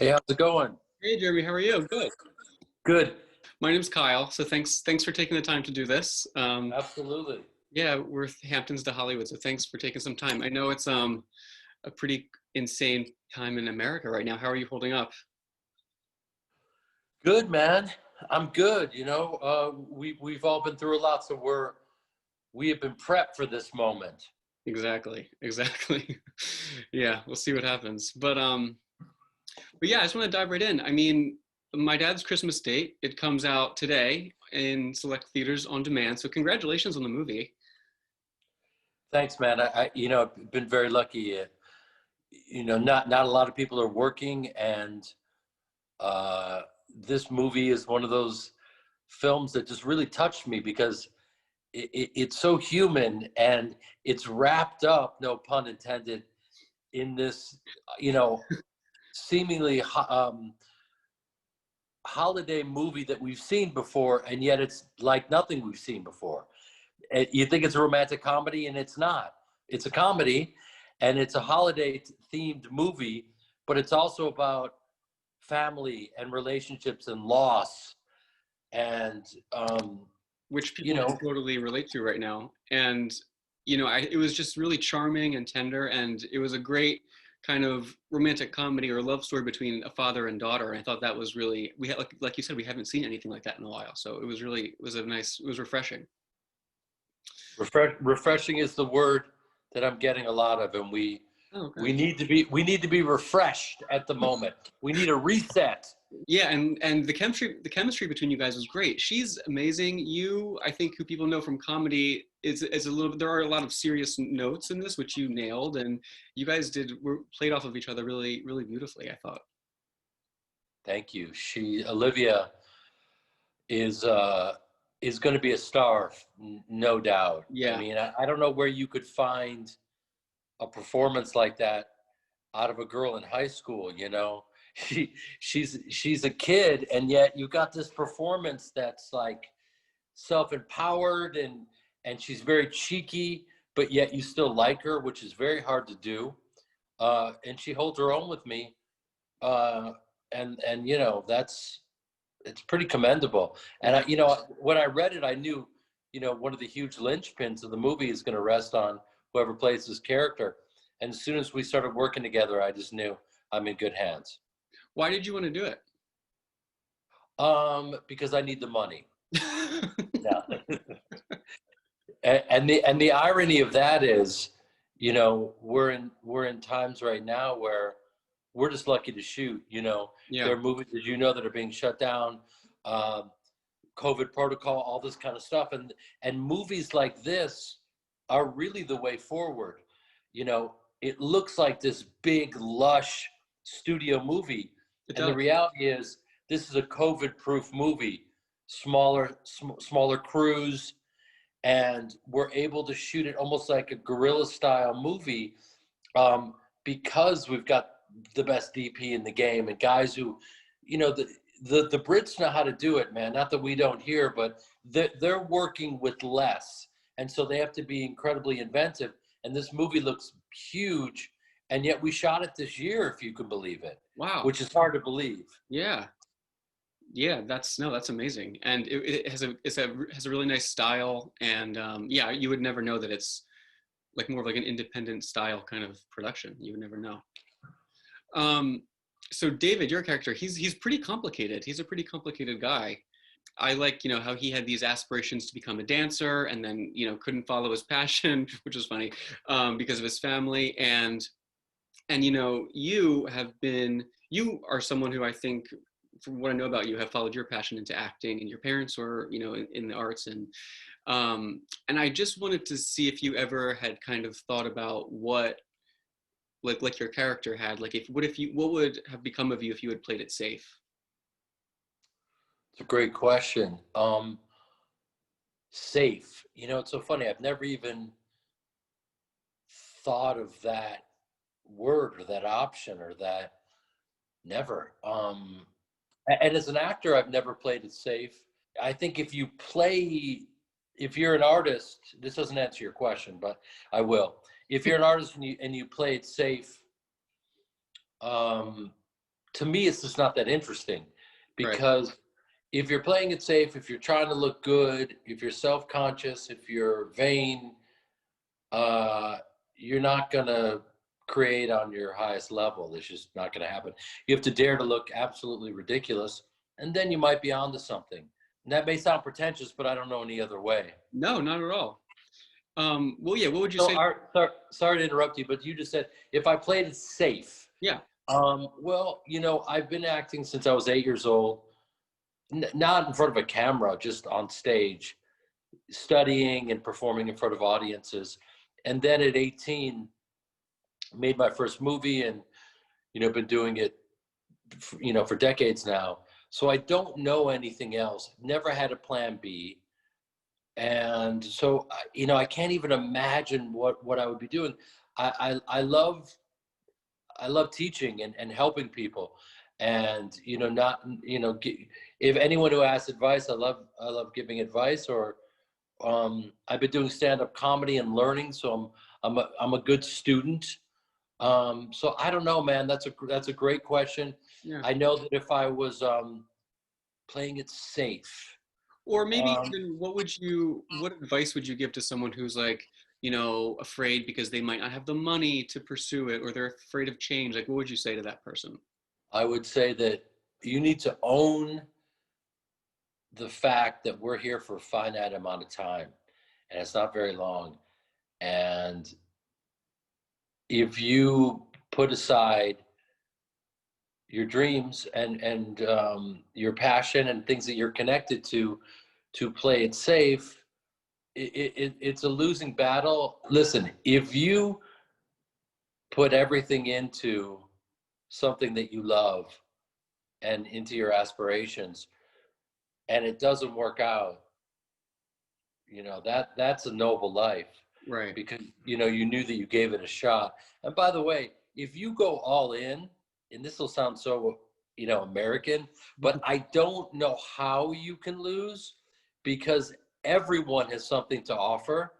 Hey, how's it going? Hey Jeremy, how are you? Good. Good. My name's Kyle. So thanks for taking the time to do this. Absolutely. Yeah, we're Hamptons to Hollywood, so thanks for taking some time. I know it's a pretty insane time in America right now. How are you holding up? Good, man. I'm good. We've all been through a lot, so we have been prepped for this moment. Exactly. Yeah, we'll see what happens. But yeah, I just want to dive right in. I mean, my dad's Christmas date. It comes out today in select theaters on demand. So congratulations on the movie. Thanks, man. I've been very lucky. Not a lot of people are working, and uh, this movie is one of those films that just really touched me because it's so human and it's wrapped up, no pun intended, in this, you know, seemingly holiday movie that we've seen before, and yet it's like nothing we've seen before. You think it's a romantic comedy, and it's not. It's a comedy, and it's a holiday themed movie, but it's also about family and relationships and loss, and Which you people can know, totally relate to right now. And it was just really charming and tender, and it was a great kind of romantic comedy or love story between a father and daughter. And I thought that was really we had like you said, we haven't seen anything like that in a while. So it was refreshing. refreshing is the word that I'm getting a lot of, and Oh, we okay. need to be refreshed at the moment. We need a reset. Yeah, and the chemistry between you guys was great. She's amazing. You, I think, who people know from comedy is a little. There are a lot of serious notes in this, which you nailed, and you guys were played off of each other really beautifully, I thought. Thank you. Olivia is is going to be a star, no doubt. I Yeah, mean, I don't know where you could find a performance like that out of a girl in high school. She's a kid, and yet you got this performance that's like self-empowered, and she's very cheeky, but yet you still like her, which is very hard to do. And she holds her own with me, uh, and that's it's pretty commendable. And yeah. when I read it, I knew, one of the huge linchpins of the movie is going to rest on whoever plays this character. And as soon as we started working together, I just knew I'm in good hands. Why did you want to do it? Because I need the money. Yeah. And the irony of that is, we're in times right now where we're just lucky to shoot. Yeah, There are movies, as that are being shut down, um, COVID protocol, all this kind of stuff, and movies like this are really the way forward. It looks like this big, lush studio movie, it and the does. reality is this is a COVID-proof movie, smaller crews, and we're able to shoot it almost like a guerrilla style movie, because we've got the best DP in the game and guys who, the Brits know how to do it, man. Not that we don't here, but they're working with less, and so they have to be incredibly inventive. And this movie looks huge, and yet we shot it this year, if you can believe it, Wow. which is hard to believe. Yeah. Yeah, that's amazing, and it has a really nice style, and yeah, you would never know that it's like more of like an independent style kind of production. You would never know. Um, so David, your character, he's pretty complicated. He's a pretty complicated guy. I like, how he had these aspirations to become a dancer, and then couldn't follow his passion, which is funny, because of his family, and you are someone who I think, from what I know about you, have followed your passion into acting, and your parents were, in the arts, and I just wanted to see if you ever had kind of thought about what, like your character had, like what would have become of you if you had played it safe? It's a great question. Safe. It's so funny. I've never even thought of that word or that option or that. Never. And as an actor, I've never played it safe. I think if you're an artist, this doesn't answer your question, but I will. If you're an artist and you play it safe, um, to me, it's just not that interesting, Right. because if you're playing it safe, if you're trying to look good, if you're self-conscious, if you're vain, uh, you're not going to create on your highest level. It's just not going to happen. You have to dare to look absolutely ridiculous, and then you might be onto something. And that may sound pretentious, but I don't know any other way. No, not at all. Well, yeah. What would you So, say? sorry to interrupt you, but you just said if I played it safe. Yeah. Well, I've been acting since I was 8 years old, not in front of a camera, just on stage, studying and performing in front of audiences. And then at 18, made my first movie, and been doing it for decades now. So I don't know anything else. Never had a plan B. And so I can't even imagine what I would be doing. I love teaching and helping people, and not if anyone who asks advice, I love giving advice. Or I've been doing stand-up comedy and learning, so I'm a good student. So I don't know, man. That's a great question. Yeah. I know that if I was playing it safe, Or maybe um, even what advice would you give to someone who's like, afraid because they might not have the money to pursue it, or they're afraid of change? Like, what would you say to that person? I would say that you need to own the fact that we're here for a finite amount of time, and it's not very long. And if you put aside your dreams and your passion and things that you're connected to play it safe, it's a losing battle. Listen, if you put everything into something that you love and into your aspirations, and it doesn't work out, that's a noble life, Right. because you knew that you gave it a shot. And by the way, if you go all in, and this will sound so American, but I don't know how you can lose, because everyone has something to offer.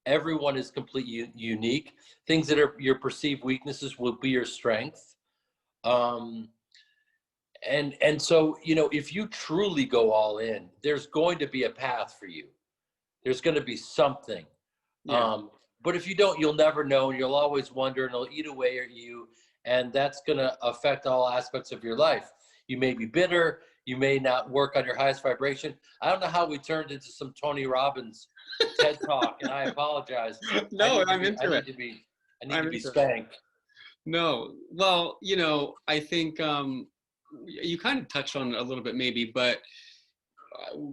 Everyone is completely unique. Things that are your perceived weaknesses will be your strength. um, and so if you truly go all in, there's going to be a path for you. There's going to be something. Yeah. um, but if you don't, you'll never know, and you'll always wonder, and it'll eat away at you, and that's going to affect all aspects of your life. You may be bitter. You may not work on your highest vibration. I don't know how we turned into some Tony Robbins TED talk, and I apologize. I No, need to I'm be. I into it. need to be. I need to I'm be into it. spanked. No, well, I think you kind of touched on it a little bit maybe, but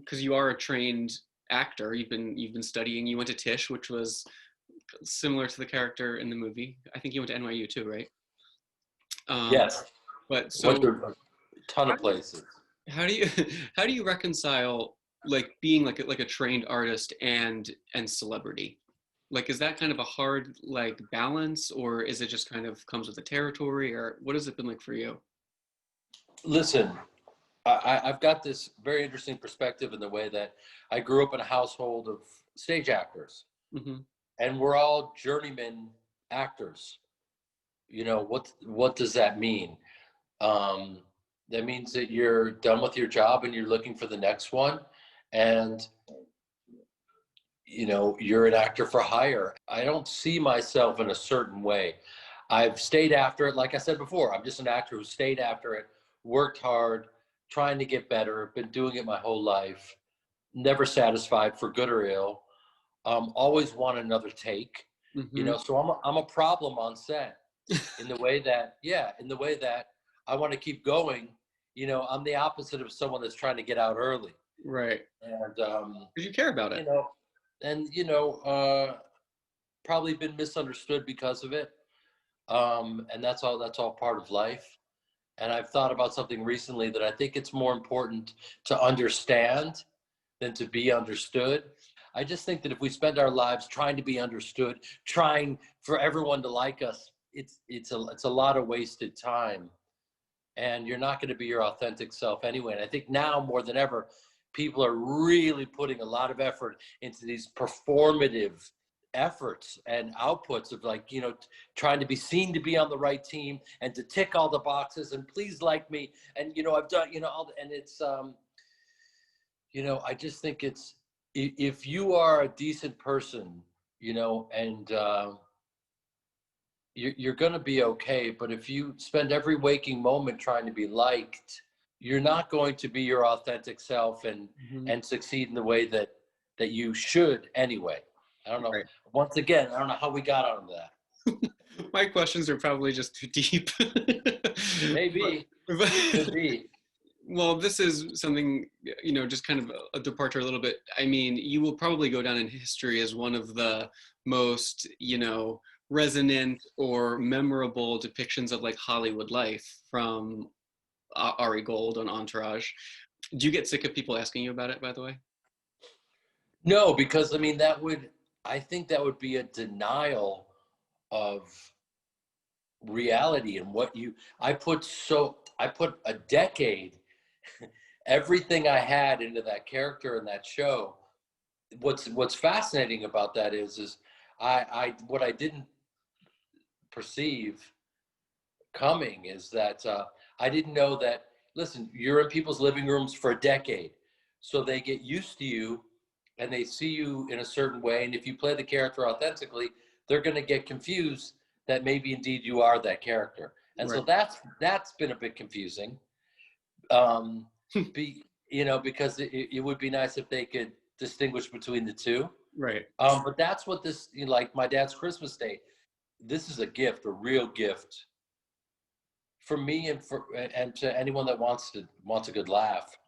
because you are a trained actor, you've been studying. You went to Tisch, which was similar to the character in the movie. I think you went to NYU too, right? Um, Yes, but went so to a ton how of do you, places. how do you how do you reconcile like being like a trained artist and celebrity? Like, is that kind of a hard like balance, or is it just kind of comes with the territory, or what has it been like for you? Listen, I've got this very interesting perspective in the way that I grew up in a household of stage actors, Hmm. and we're all journeyman actors. What does that mean? Um, that means that you're done with your job and you're looking for the next one, and you're an actor for hire. I don't see myself in a certain way. I've stayed after it. Like I said before, I'm just an actor who stayed after it, worked hard, trying to get better, been doing it my whole life, never satisfied, for good or ill. Always want another take. Hmm. So I'm a problem on set, in the way that, yeah, in the way that I want to keep going. I'm the opposite of someone that's trying to get out early. Right. And Because you care about you it. know and probably been misunderstood because of it. And that's all part of life. And I've thought about something recently, that I think it's more important to understand than to be understood. I just think that if we spend our lives trying to be understood, trying for everyone to like us, it's a lot of wasted time, and you're not going to be your authentic self anyway. And I think now more than ever, people are really putting a lot of effort into these performative efforts and outputs of like, you know, trying to be seen to be on the right team and to tick all the boxes and please like me. And, you know, I've done, you know, and it's, you know, I just think it's, if you are a decent person, you know, and you're going to be okay. But if you spend every waking moment trying to be liked, you're not going to be your authentic self and succeed in the way that you should anyway. I don't know. Right. Once again, I don't know how we got on that. My questions are probably just too deep. Maybe. Could be. Well, this is something, you know, just kind of a departure a little bit. I mean, you will probably go down in history as one of the most, you know, resonant or memorable depictions of like Hollywood life from Ari Gold on Entourage. Do you get sick of people asking you about it, by the way? No, because I mean, I think that would be a denial of reality and what I put a decade, everything I had into that character and that show. What's fascinating about that is what I didn't perceive coming is that I didn't know that, listen, you're in people's living rooms for a decade. So they get used to you and they see you in a certain way. And if you play the character authentically, they're going to get confused that maybe indeed you are that character. And Right. so that's been a bit confusing. You know, because it would be nice if they could distinguish between the two. Right. But that's what this, you know, like my dad's Christmas Day, this is a gift, a real gift for me and to anyone that wants a good laugh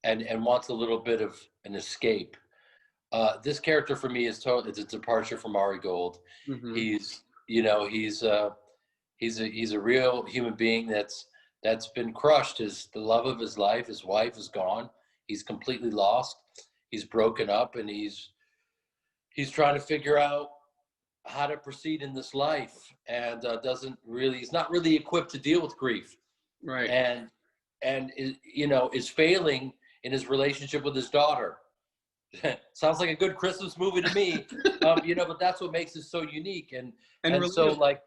and wants a little bit of an escape. This character for me it's a departure from Ari Gold. Mm-hmm. He's, you know, he's a real human being that's been crushed. The love of his life, his wife is gone. He's completely lost. He's broken up, and he's trying to figure out how to proceed in this life, and he's not really equipped to deal with grief, Right. and you know, is failing in his relationship with his daughter. Sounds like a good Christmas movie to me. You know, but that's what makes it so unique. And so, like,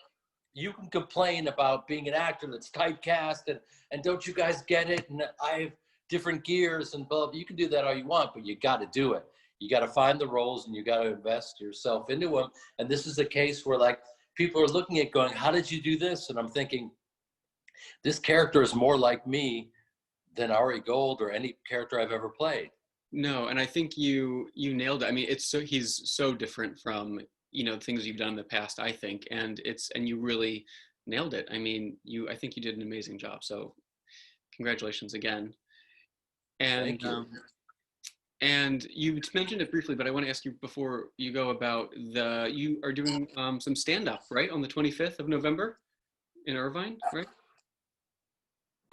you can complain about being an actor that's typecast and don't you guys get it? And I have different gears and blah, blah. You can do that all you want, but you got to do it. You got to find the roles and you got to invest yourself into them. And this is a case where, like, people are looking at going, how did you do this? And I'm thinking, this character is more like me than Ari Gold or any character I've ever played. No, and I think you nailed it. I mean, he's so different from, you know, things you've done in the past, I think, and you really nailed it. I mean, I think you did an amazing job. So congratulations again. And Thank you. And you mentioned it briefly, but I want to ask you before you go about you are doing some stand-up, right, on the 25th of November in Irvine, right?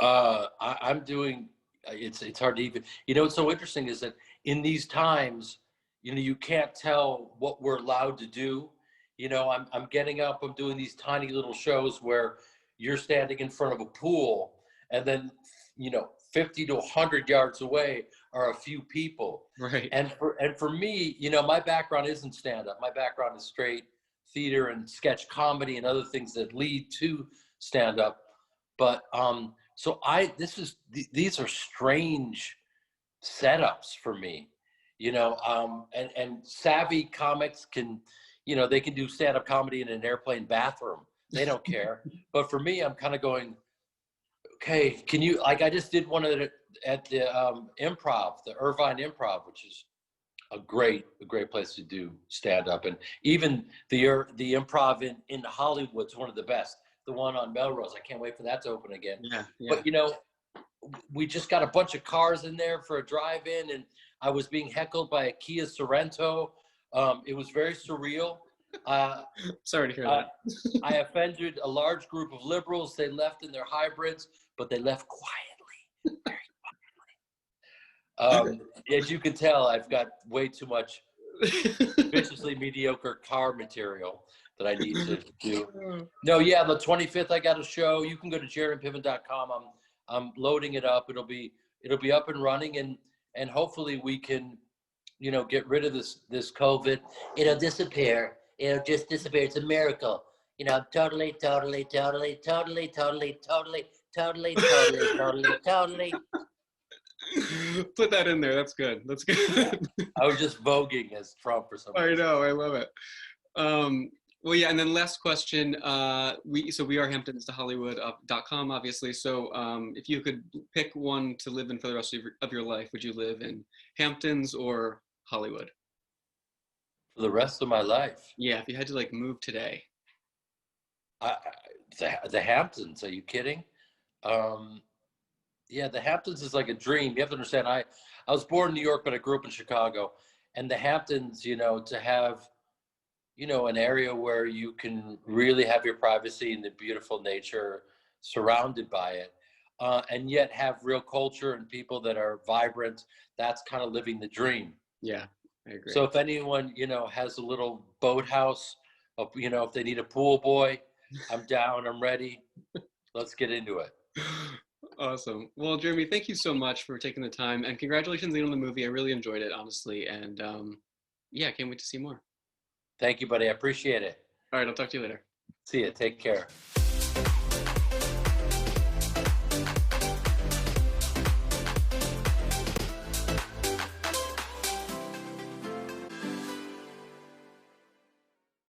I'm doing. It's hard to even. You know, what's so interesting is that in these times, you know, you can't tell what we're allowed to do. You know, I'm getting up. I'm doing these tiny little shows where you're standing in front of a pool, and then, you know, 50 to 100 yards away are a few people. Right. And for me, you know, my background isn't stand-up. My background is straight theater and sketch comedy and other things that lead to stand-up. But so these are strange setups for me, you know, and savvy comics can, you know, they can do stand-up comedy in an airplane bathroom. They don't care. But for me, I'm kind of going, okay, can you, like, I just did one at the Improv, the Irvine Improv, which is a great place to do stand-up. And even the Improv in Hollywood's one of the best. The one on Melrose, I can't wait for that to open again. Yeah. But, you know, we just got a bunch of cars in there for a drive-in, and I was being heckled by a Kia Sorento. It was very surreal. Sorry to hear that. I offended a large group of liberals. They left in their hybrids, but they left quietly, very quietly. As you can tell, I've got way too much viciously mediocre car material that I need to do. No, yeah, the 25th I got a show. You can go to jaredandpiven.com. I'm loading it up. It'll be up and running, and hopefully we can get rid of this COVID. It'll disappear. It'll just disappear. It's a miracle. Totally, totally, totally, totally, totally, totally, totally, totally, totally, totally. Put that in there. That's good. That's good. I was just voguing as Trump or something. I know. I love it. Well, yeah. And then last question. We are Hamptons to Hollywood.com, obviously. So if you could pick one to live in for the rest of your life, would you live in Hamptons or Hollywood? For the rest of my life. Yeah. If you had to like move today. The Hamptons. Are you kidding? Yeah, the Hamptons is like a dream. You have to understand. I was born in New York, but I grew up in Chicago, and the Hamptons. To have an area where you can really have your privacy and the beautiful nature surrounded by it, and yet have real culture and people that are vibrant. That's kind of living the dream. Yeah, I agree. So if anyone has a little boathouse, if they need a pool boy, I'm down. I'm ready. Let's get into it. Awesome. Well, Jeremy, thank you so much for taking the time, and congratulations on the movie. I really enjoyed it, honestly, and yeah, I can't wait to see more. Thank you, buddy. I appreciate it. All right, I'll talk to you later. See you. Take care.